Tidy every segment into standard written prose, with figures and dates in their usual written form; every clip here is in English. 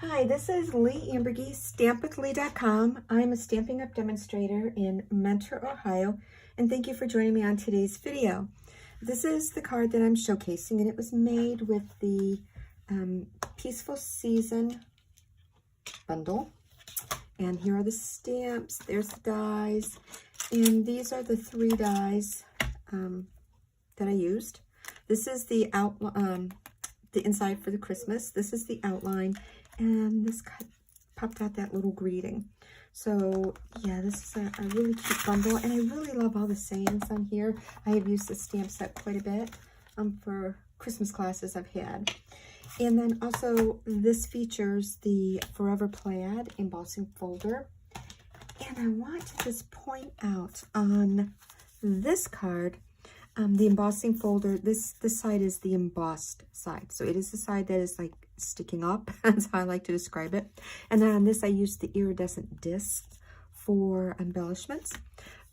Hi, this is Leigh Ambergy, stampwithleigh.com. I'm a Stampin' Up! Demonstrator in Mentor, Ohio, and thank you for joining me on today's video. This is the card that I'm showcasing, and it was made with the Peaceful Season bundle. And here are the stamps, there's the dies, and these are the 3 dies that I used. This is the the inside for the Christmas. This is the outline, and this popped out that little greeting. So yeah, this is a really cute bundle, and I really love all the sayings on here. I have used the stamp set quite a bit for Christmas classes I've had. And then also this features the Forever Plaid embossing folder. And I want to just point out on this card, the embossing folder, this side is the embossed side. So it is the side that is like sticking up. That's how I like to describe it. And then on this, I used the iridescent disc for embellishments.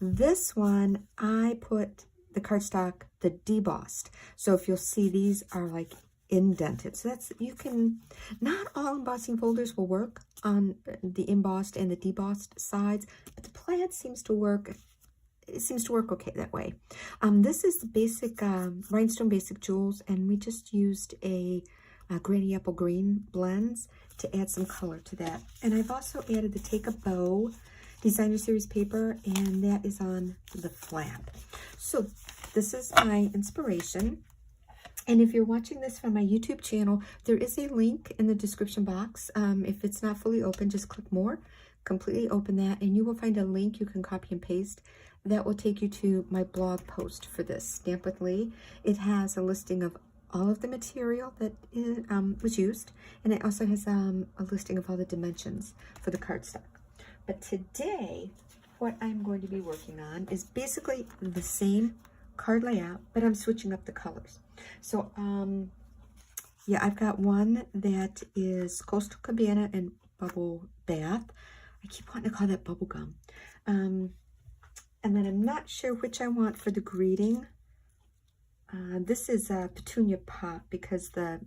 This one, I put the cardstock, the debossed. So if you'll see, these are like indented. So that's, you can, not all embossing folders will work on the embossed and the debossed sides, but the plaid seems to work. It seems to work okay that way. This is the basic Rhinestone Basic Jewels, and we just used a Granny Apple Green blends to add some color to that. And I've also added the Take a Bow Designer Series paper, and that is on the flap. So this is my inspiration. And if you're watching this from my YouTube channel, there is a link in the description box. If it's not fully open, just click more, completely open that, and you will find a link you can copy and paste. That will take you to my blog post for this, Stamp with Leigh. It has a listing of all of the material that was used, and it also has a listing of all the dimensions for the cardstock. But today, what I'm going to be working on is basically the same card layout, but I'm switching up the colors. So, yeah, I've got one that is Coastal Cabana and Bubble Bath. I keep wanting to call that bubble gum. And then I'm not sure which I want for the greeting. This is a Petunia Pop because the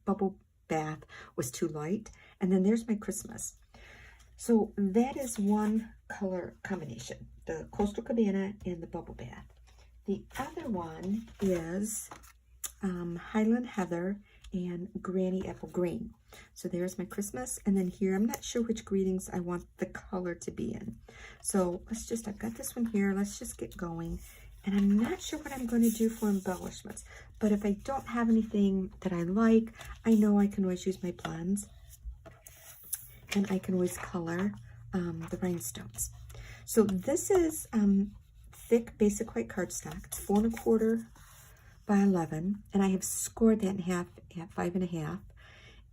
Bubble Bath was too light. And then there's my Christmas. So that is one color combination, the Coastal Cabana and the Bubble Bath. The other one is Highland Heather and Granny Apple Green. So there's my Christmas, and then here, I'm not sure which greetings I want the color to be in. So I've got this one here, let's just get going. And I'm not sure what I'm going to do for embellishments, but if I don't have anything that I like, I know I can always use my blends, and I can always color the rhinestones. So this is thick basic white cardstock. It's 4 1/4 by 11, and I have scored that in half at 5 1/2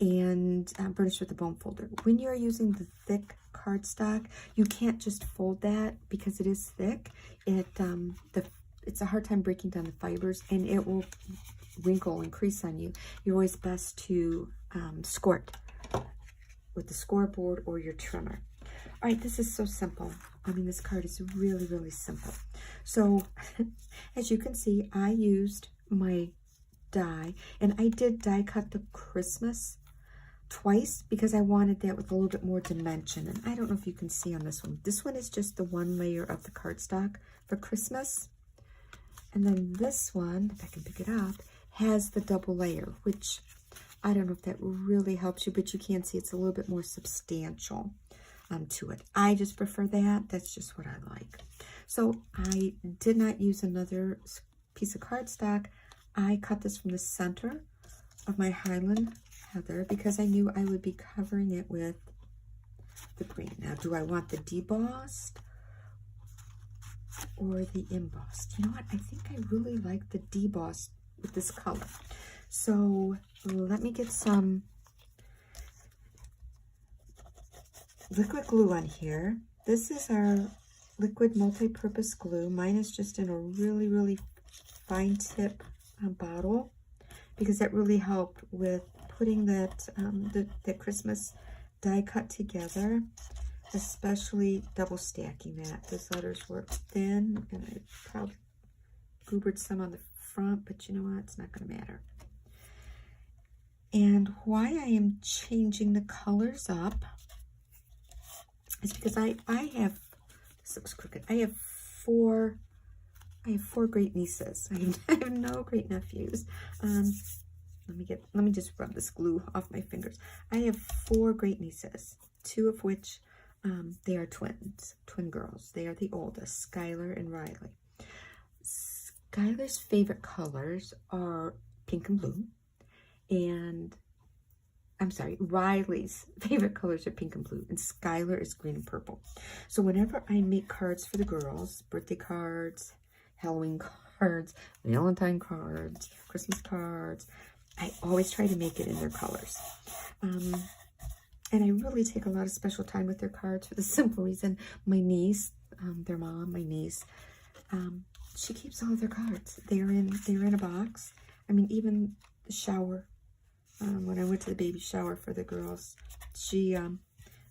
and burnished with the bone folder. When you're using the thick cardstock, you can't just fold that because it is thick. It's a hard time breaking down the fibers, and it will wrinkle and crease on you. You're always best to score it with the scoreboard or your trimmer. All right, this is so simple. I mean, this card is really, really simple. So as you can see, I used my die, and I did die cut the Christmas twice because I wanted that with a little bit more dimension. And I don't know if you can see on this one. This one is just the one layer of the cardstock for Christmas. And then this one, if I can pick it up, has the double layer, which I don't know if that really helps you, but you can see it's a little bit more substantial to it. I just prefer that. That's just what I like. So I did not use another piece of cardstock. I cut this from the center of my Highland Heather because I knew I would be covering it with the green. Now, do I want the debossed or the embossed? You know what? I think I really like the debossed with this color. So let me get some liquid glue on here. This is our liquid multi-purpose glue. Mine is just in a really, really fine tip bottle because that really helped with putting that the Christmas die cut together, especially double stacking that. Those letters were thin, and I probably goobered some on the front, but you know what? It's not going to matter. And why I am changing the colors up is because I have, this looks crooked, I have four great nieces. I have no great nephews. Let me just rub this glue off my fingers. I have 4 great nieces, 2 of which they are twin girls. They are the oldest, Skylar and Riley. Skylar's favorite colors are pink and blue, and I'm sorry, Riley's favorite colors are pink and blue, and Skylar is green and purple. So whenever I make cards for the girls, birthday cards, Halloween cards, Valentine cards, Christmas cards, I always try to make it in their colors. And I really take a lot of special time with their cards for the simple reason my niece, their mom, my niece, she keeps all of their cards. They're in a box. I mean, even the shower. When I went to the baby shower for the girls, she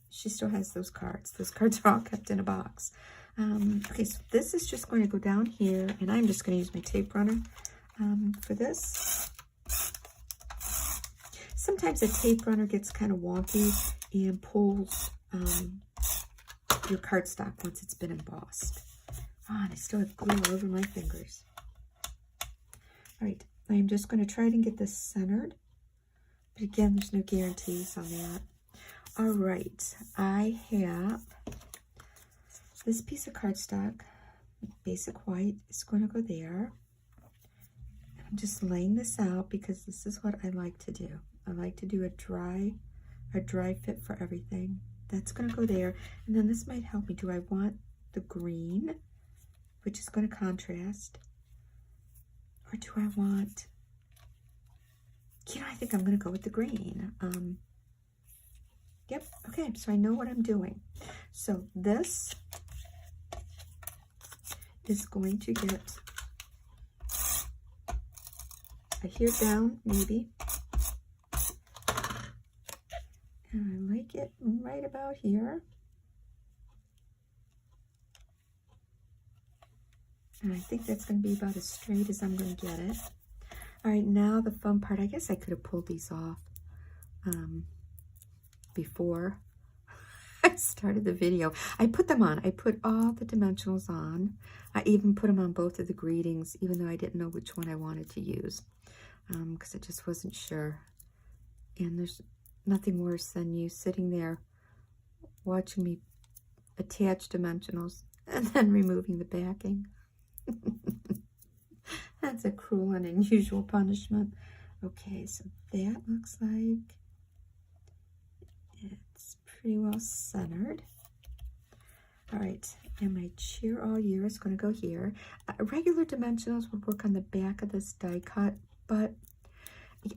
still has those cards. Those cards are all kept in a box. Okay, so this is just going to go down here, and I'm just going to use my tape runner for this. Sometimes a tape runner gets kind of wonky and pulls your cardstock once it's been embossed. Oh, and I still have glue all over my fingers. All right, I'm just going to try to get this centered. But again, there's no guarantees on that. All right, I have this piece of cardstock, basic white, is going to go there. I'm just laying this out because this is what I like to do. I like to do a dry fit for everything. That's going to go there. And then this might help me. Do I want the green, which is going to contrast? Or do I want, you know, I think I'm going to go with the green. Yep, okay, so I know what I'm doing. So this is going to get a here down, maybe. And I like it right about here. And I think that's going to be about as straight as I'm going to get it. All right, now the fun part. I guess I could have pulled these off before I started the video. I put them on. I put all the dimensionals on. I even put them on both of the greetings, even though I didn't know which one I wanted to use, because I just wasn't sure. And there's nothing worse than you sitting there watching me attach dimensionals and then removing the backing. That's a cruel and unusual punishment. Okay, so that looks like it's pretty well centered. All right, and my cheer all year is going to go here. Regular dimensionals would work on the back of this die cut, but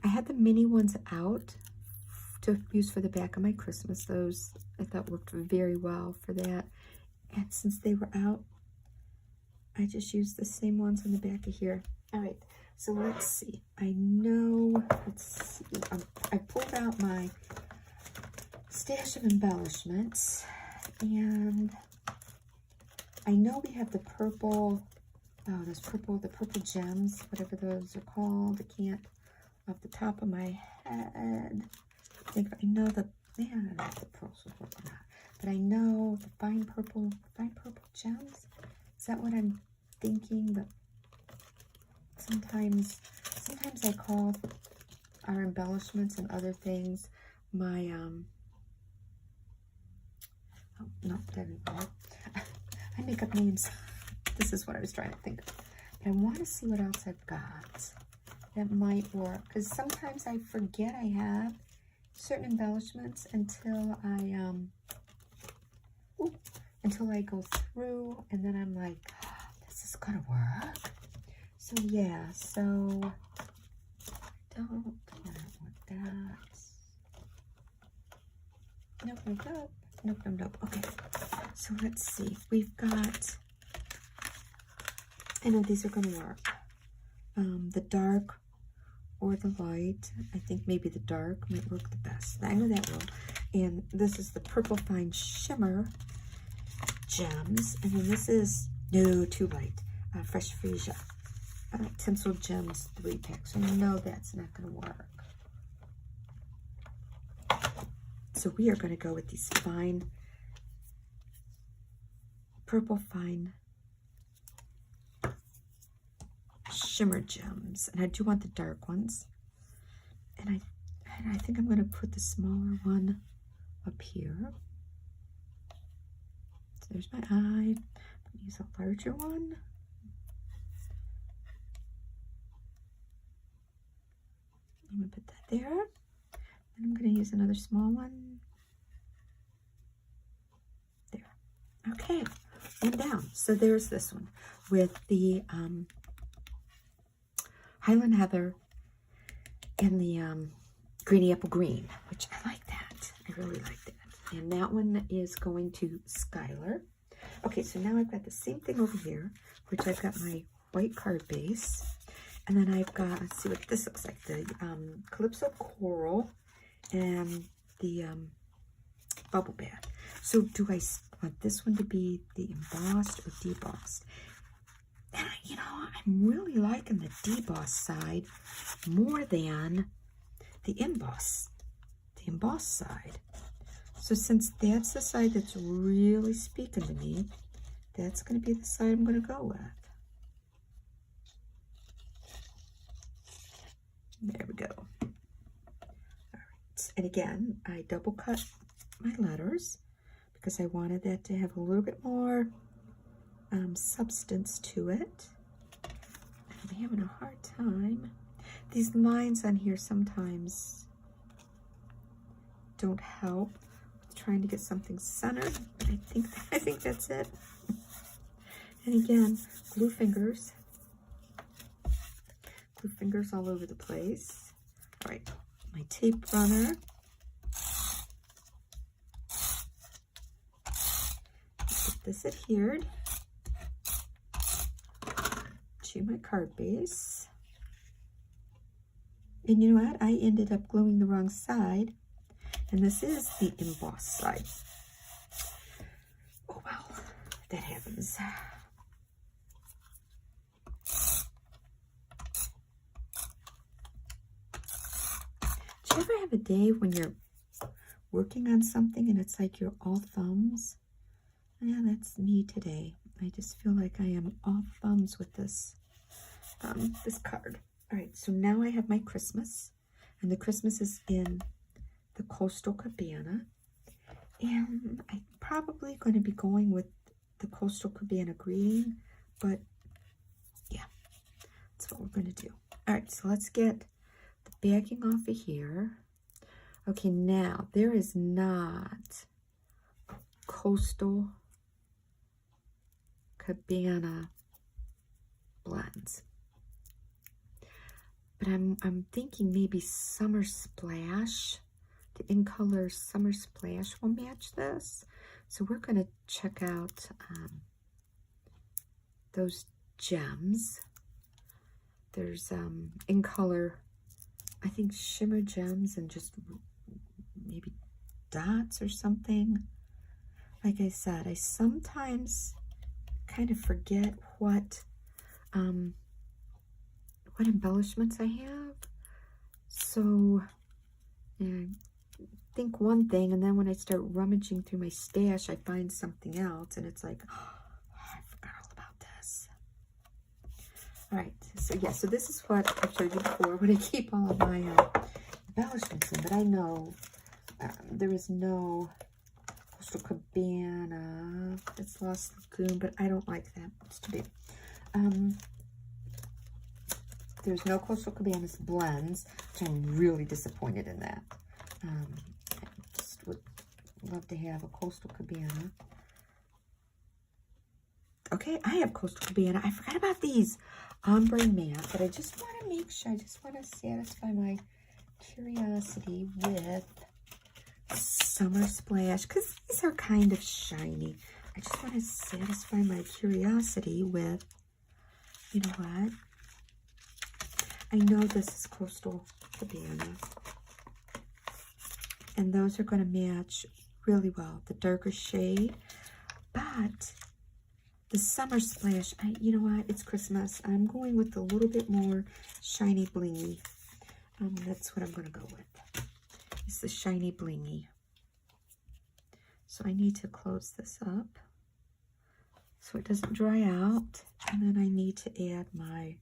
I had the mini ones out to use for the back of my Christmas. Those I thought worked very well for that. And since they were out, I just used the same ones on the back of here. All right, so let's see. I know, let's see. I pulled out my stash of embellishments, and I know we have the purple, the purple gems, whatever those are called. I can't, off the top of my head, I know the, man, I don't know if the pearls will work or not, but I know the fine purple gems. Is that what I'm thinking? But sometimes I call our embellishments and other things my oh no, that didn't work. I make up names. This is what I was trying to think of. But I want to see what else I've got that might work, because sometimes I forget I have certain embellishments until I go through, and then I'm like, this is gonna work. So yeah, so I don't want that. Nope. Okay, so let's see. We've got, I know these are gonna work. The dark or the light. I think maybe the dark might work the best. I know that will. And this is the Purple Fine Shimmer Gems. And then this is, no, too light. Fresh Freesia. Tinsel Gems 3-pack. So I know that's not going to work. So we are going to go with these fine, purple fine shimmer gems. And I do want the dark ones. And I think I'm going to put the smaller one up here. So there's my eye. I'm going to use a larger one. I'm going to put that there. And I'm going to use another small one. There. Okay. And down. So there's this one with the Highland Heather and the Greeny Apple Green, which I like that. I really like that. And that one is going to Skylar. Okay, so now I've got the same thing over here, which I've got my white card base. And then I've got, let's see what this looks like, the Calypso Coral and the Bubble Bath. So do I want this one to be the embossed or debossed? And you know, I'm really liking the debossed side more than the embossed side. So since that's the side that's really speaking to me, that's going to be the side I'm going to go with. There we go. All right. And again, I double cut my letters because I wanted that to have a little bit more substance to it. I'm having a hard time. These lines on here sometimes don't help with trying to get something centered. I think that's it. And again, glue fingers. Glue fingers all over the place. All right, my tape runner. Get this adhered to my card base. And you know what? I ended up gluing the wrong side. And this is the embossed side. Oh, well, that happens. Do you ever have a day when you're working on something and it's like you're all thumbs? Yeah, that's me today. I just feel like I am all thumbs with this, this card. All right, so now I have my Christmas, and the Christmas is in the Coastal Cabana, and I'm probably going to be going with the Coastal Cabana green, but yeah, that's what we're going to do. All right, so let's get the backing off of here. Okay, now there is not Coastal Cabana blends, but I'm thinking maybe Summer Splash, the In Color Summer Splash will match this. So we're going to check out those gems. There's In Color, I think shimmer gems and just maybe dots or something. Like I said, I sometimes kind of forget what embellishments I have. So I think one thing, and then when I start rummaging through my stash, I find something else, and it's like, oh, I forgot all about this. All right, so yeah, so this is what I've showed you before when I keep all of my embellishments in, but I know there is no Coastal Cabana. It's Lost Lagoon, but I don't like that. It's too big. There's no Coastal Cabana's blends, which I'm really disappointed in that. I just would love to have a Coastal Cabana. Okay, I have Coastal Cabana. I forgot about these ombre matte, but I just want to make sure, I just want to satisfy my curiosity with Summer Splash, because these are kind of shiny. I just want to satisfy my curiosity with, you know what? I know this is Coastal Cabana, and those are going to match really well, the darker shade, but the Summer Splash, you know what, it's Christmas. I'm going with a little bit more shiny blingy. That's what I'm going to go with. It's the shiny blingy. So I need to close this up so it doesn't dry out. And then I need to add my,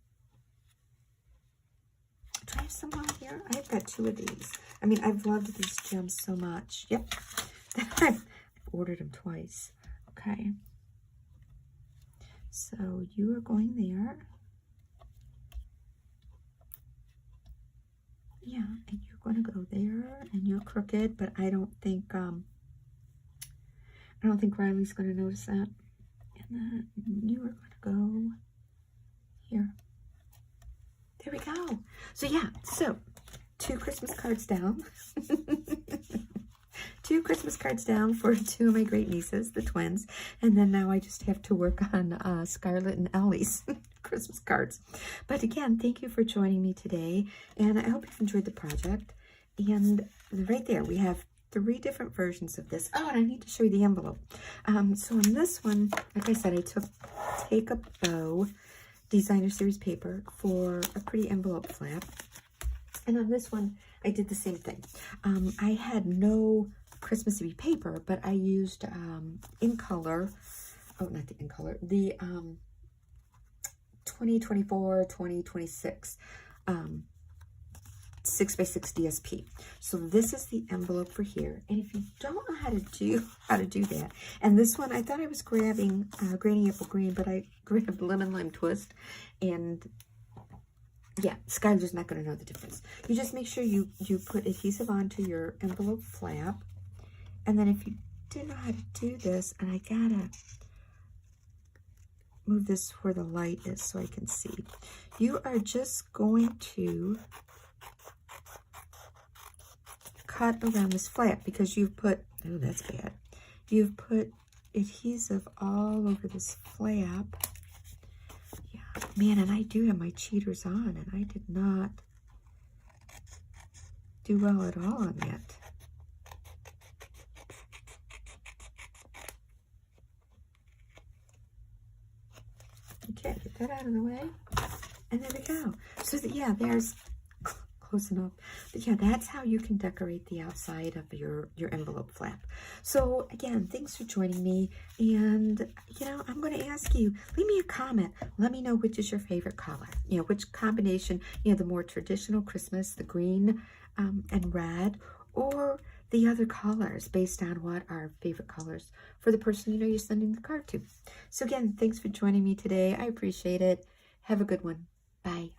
do I have some on here? I've got 2 of these. I mean, I've loved these gems so much. Yep. I've ordered them twice. Okay. So you are going there. Yeah, and you're going to go there, and you're crooked, but I don't think Riley's going to notice that. And then you are going to go here. There we go. So yeah, so 2 Christmas cards down. 2 Christmas cards down for 2 of my great nieces, the twins. And then now I just have to work on Scarlett and Ellie's Christmas cards. But again, thank you for joining me today. And I hope you've enjoyed the project. And right there, we have 3 different versions of this. Oh, and I need to show you the envelope. So on this one, like I said, I took Take a Bow Designer Series paper for a pretty envelope flap. And on this one, I did the same thing. I had no Christmas Eve paper, but I used in color, oh, not the in color, the 2024, 2026 6x6 DSP. So this is the envelope for here. And if you don't know how to do that, and this one, I thought I was grabbing Granny Apple Green, but I grabbed Lemon Lime Twist, and yeah, Skylar's not going to know the difference. You just make sure you put adhesive onto your envelope flap. And then if you didn't know how to do this, and I gotta move this where the light is so I can see. You are just going to cut around this flap because you've put, oh, that's bad. You've put adhesive all over this flap. Man, and I do have my cheaters on, and I did not do well at all on that. Okay, get that out of the way. And there we go. So, yeah, there's close enough. But, yeah, that's how you can decorate the outside of your envelope flap. So, again, thanks for joining me. And, you know, I'm going to ask you, leave me a comment. Let me know which is your favorite color. You know, which combination, you know, the more traditional Christmas, the green and red, or the other colors based on what are favorite colors for the person, you know, you're sending the card to. So, again, thanks for joining me today. I appreciate it. Have a good one. Bye.